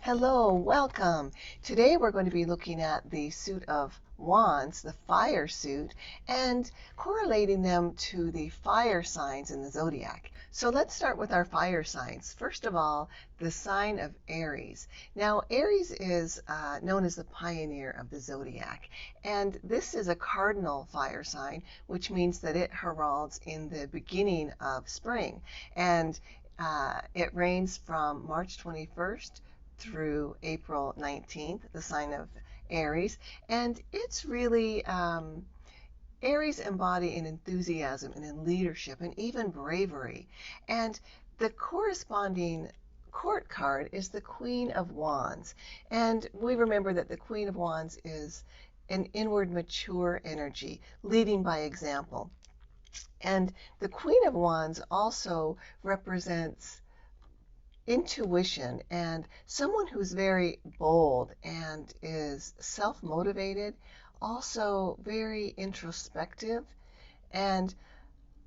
Hello, welcome. Today we're going to be looking at the suit of Wands, the fire suit, and correlating them to the fire signs in the zodiac. So let's start with our fire signs. First of all, the sign of Aries. Now, Aries is known as the pioneer of the zodiac, and this is a cardinal fire sign, which means that it heralds in the beginning of spring, and it reigns from March 21st through April 19th, the sign of Aries. And it's really, Aries embody in enthusiasm and in leadership and even bravery. And the corresponding court card is the Queen of Wands. And we remember that the Queen of Wands is an inward mature energy, leading by example. And the Queen of Wands also represents intuition and someone who's very bold and is self-motivated, also very introspective, and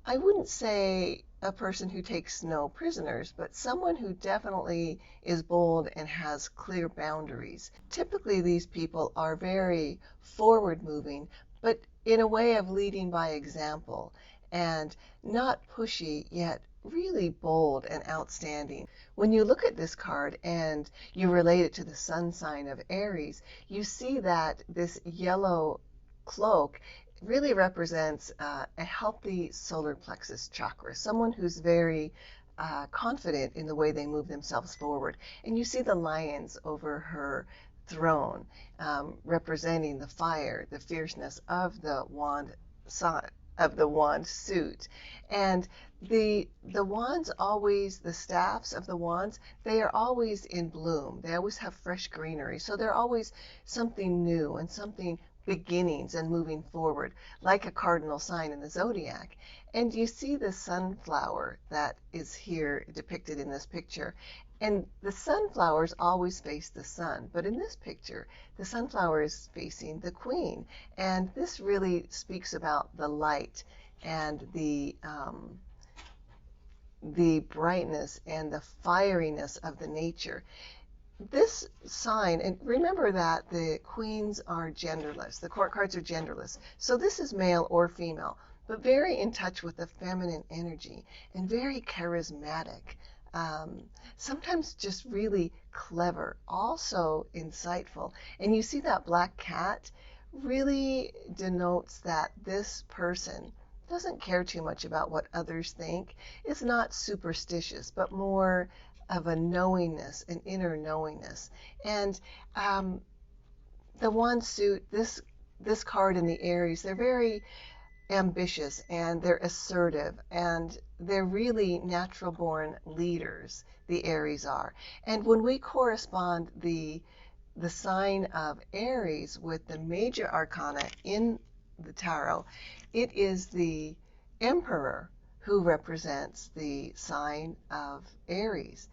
I wouldn't say a person who takes no prisoners, but someone who definitely is bold and has clear boundaries. Typically, these people are very forward-moving, but in a way of leading by example and not pushy, yet really bold and outstanding. When you look at this card and you relate it to the sun sign of Aries, you see that this yellow cloak really represents a healthy solar plexus chakra, someone who's very confident in the way they move themselves forward. And you see the lions over her throne, representing the fire, the fierceness of the wand suit. And the wands always, the staffs of the wands, they are always in bloom. They always have fresh greenery. So they're always something new and something beginnings and moving forward, like a cardinal sign in the zodiac. And you see the sunflower that is here depicted in this picture. And the sunflowers always face the sun, but in this picture, the sunflower is facing the queen. And this really speaks about the light and the brightness and the fieriness of the nature. This sign, and remember that the queens are genderless, the court cards are genderless. So this is male or female, but very in touch with the feminine energy and very charismatic. Sometimes just really clever, also insightful. And you see that black cat really denotes that this person doesn't care too much about what others think, is not superstitious, but more of a knowingness, an inner knowingness. And the wand suit, this card in the Aries, they're very ambitious and they're assertive and they're really natural born leaders, the Aries are. And when we correspond the sign of Aries with the Major Arcana in the tarot, it is the Emperor who represents the sign of Aries.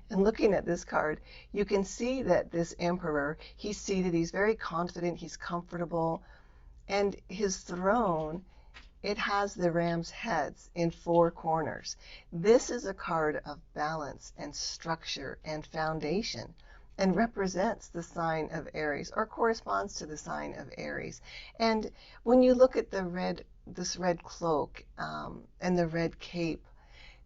And looking at this card, you can see that this Emperor, he's seated, he's very confident, he's comfortable, and his throne, it has the ram's heads in four corners. This is a card of balance and structure and foundation and represents the sign of Aries, or corresponds to the sign of Aries. And when you look at this red cloak and the red cape,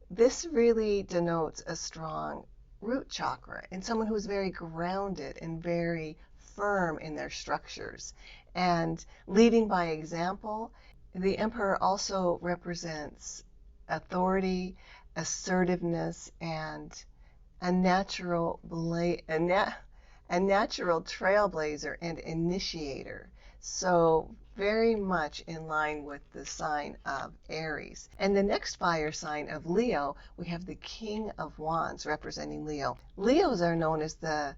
this really denotes a strong root chakra and someone who's very grounded and very firm in their structures and leading by example. The Emperor also represents authority, assertiveness, and a natural trailblazer and initiator. So very much in line with the sign of Aries. And the next fire sign of Leo, we have the King of Wands representing Leo. Leos are known as the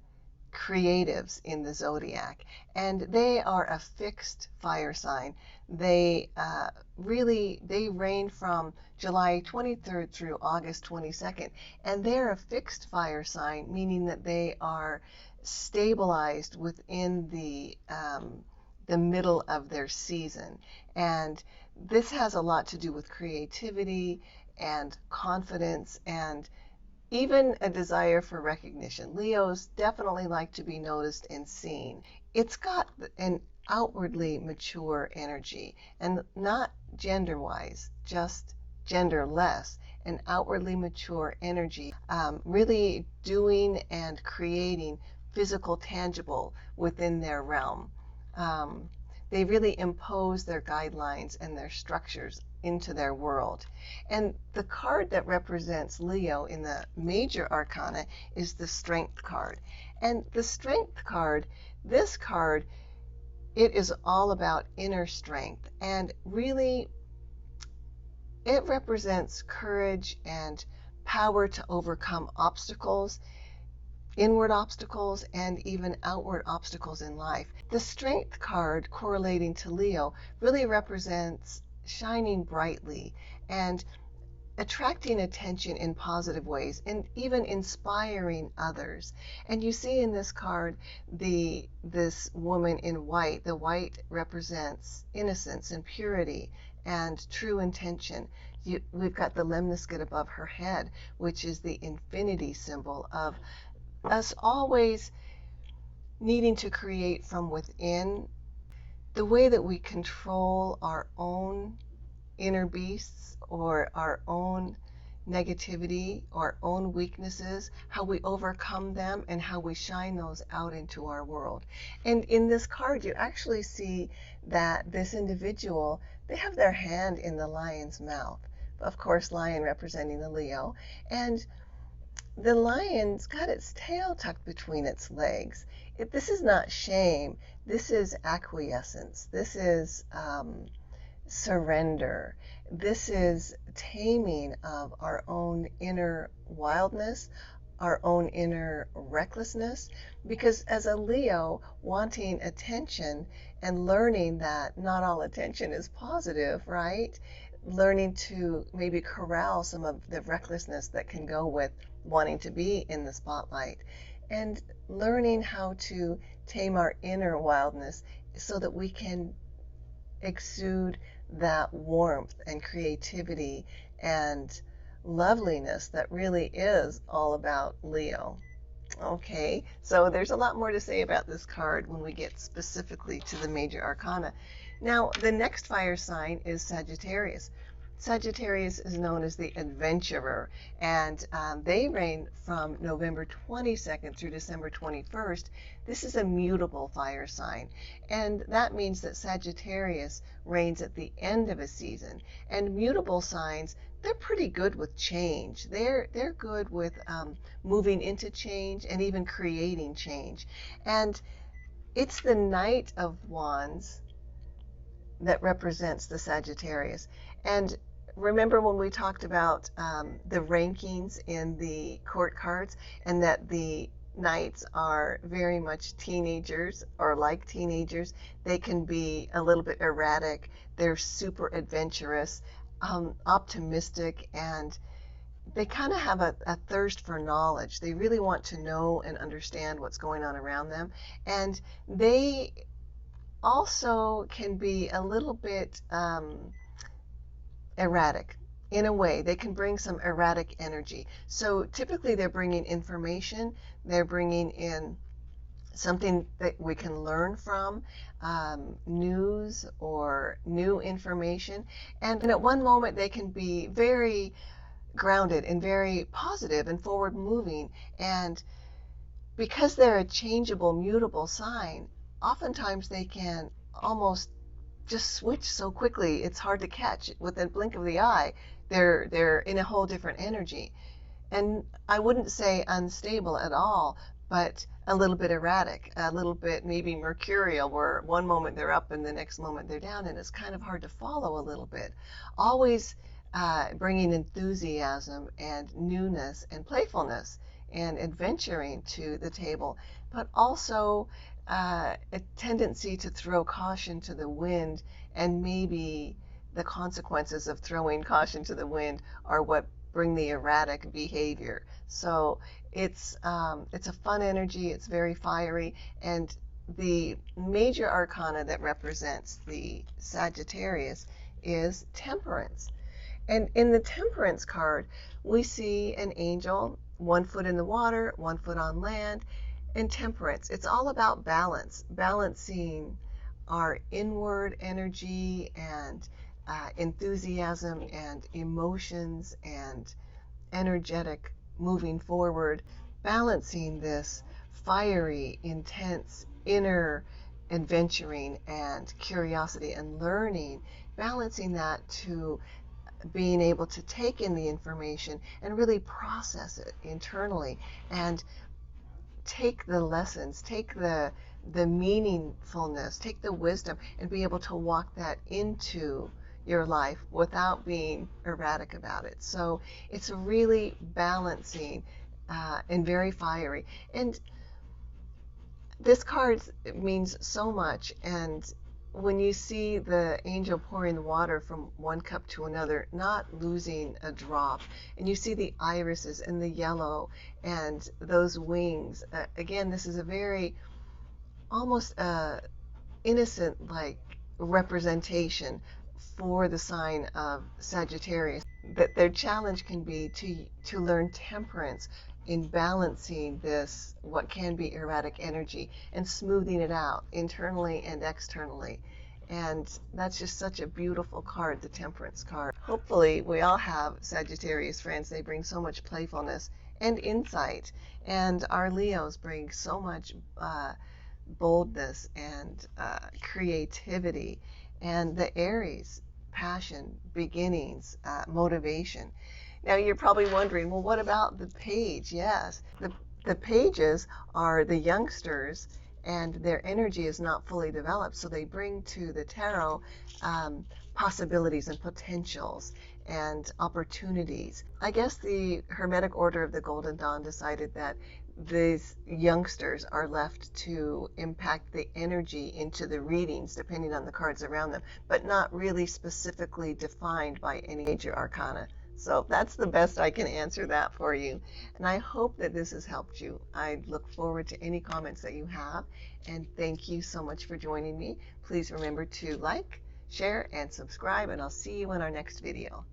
creatives in the zodiac, and they are a fixed fire sign. They reign from July 23rd through August 22nd, and they're a fixed fire sign, meaning that they are stabilized within the middle of their season. And this has a lot to do with creativity and confidence and even a desire for recognition. Leos definitely like to be noticed and seen. It's got an outwardly mature energy, and not gender-wise, just genderless, an outwardly mature energy, really doing and creating physical, tangible within their realm. They really impose their guidelines and their structures into their world. And the card that represents Leo in the Major Arcana is the Strength card. And the Strength card, this card, it is all about inner strength. And really, it represents courage and power to overcome obstacles, inward obstacles, and even outward obstacles in life. The Strength card, correlating to Leo, really represents shining brightly and attracting attention in positive ways and even inspiring others. And you see in this card this woman in white. The white represents innocence and purity and true intention. We've got the lemniscate above her head, which is the infinity symbol of us always needing to create from within. The way that we control our own inner beasts or our own negativity, our own weaknesses, how we overcome them, and how we shine those out into our world. And in this card, you actually see that this individual, they have their hand in the lion's mouth. Of course, lion representing the Leo. And the lion's got its tail tucked between its legs. This is not shame. This is acquiescence. This is surrender. This is taming of our own inner wildness, our own inner recklessness. Because as a Leo, wanting attention and learning that not all attention is positive, right? Learning to maybe corral some of the recklessness that can go with wanting to be in the spotlight, and learning how to tame our inner wildness so that we can exude that warmth and creativity and loveliness that really is all about Leo. Okay, so there's a lot more to say about this card when we get specifically to the Major Arcana. Now, the next fire sign is Sagittarius. Sagittarius is known as the adventurer, and they reign from November 22nd through December 21st. This is a mutable fire sign, and that means that Sagittarius reigns at the end of a season. And mutable signs, they're pretty good with change. They're good with moving into change and even creating change. And it's the Knight of Wands that represents the Sagittarius. And remember when we talked about the rankings in the court cards, and that the Knights are very much teenagers, or like teenagers. They can be a little bit erratic. They're super adventurous, optimistic, and they kind of have a thirst for knowledge. They really want to know and understand what's going on around them. And they also can be a little bit erratic. In a way, they can bring some erratic energy. So typically they're bringing information, they're bringing in something that we can learn from, news or new information. And at one moment they can be very grounded and very positive and forward moving. And because they're a changeable, mutable sign, oftentimes they can almost just switch so quickly, it's hard to catch. With a blink of the eye, they're in a whole different energy. And I wouldn't say unstable at all, but a little bit erratic, a little bit maybe mercurial, where one moment they're up and the next moment they're down, and it's kind of hard to follow a little bit. Always bringing enthusiasm and newness and playfulness and adventuring to the table, but also a tendency to throw caution to the wind, and maybe the consequences of throwing caution to the wind are what bring the erratic behavior. So it's a fun energy, it's very fiery, and the Major Arcana that represents the Sagittarius is Temperance. And in the Temperance card, we see an angel, one foot in the water, one foot on land. And temperance, it's all about balance, balancing our inward energy and enthusiasm and emotions and energetic moving forward, balancing this fiery, intense inner adventuring and curiosity and learning, balancing that to being able to take in the information and really process it internally and take the lessons, take the meaningfulness, take the wisdom, and be able to walk that into your life without being erratic about it. So it's really balancing and very fiery. And this card means so much. And when you see the angel pouring the water from one cup to another, not losing a drop, and you see the irises and the yellow and those wings, again, this is a very almost innocent like representation for the sign of Sagittarius. That their challenge can be to learn temperance in balancing this what can be erratic energy and smoothing it out internally and externally. And that's just such a beautiful card, the Temperance card. Hopefully we all have Sagittarius friends. They bring so much playfulness and insight, and our Leos bring so much boldness and creativity, and the Aries, passion, beginnings, motivation. Now you're probably wondering, well, what about the page? Yes, the pages are the youngsters, and their energy is not fully developed, so they bring to the tarot possibilities and potentials and opportunities. I guess the Hermetic Order of the Golden Dawn decided that these youngsters are left to impact the energy into the readings depending on the cards around them, but not really specifically defined by any major arcana. So that's the best I can answer that for you. And I hope that this has helped you. I look forward to any comments that you have. And thank you so much for joining me. Please remember to like, share, and subscribe. And I'll see you in our next video.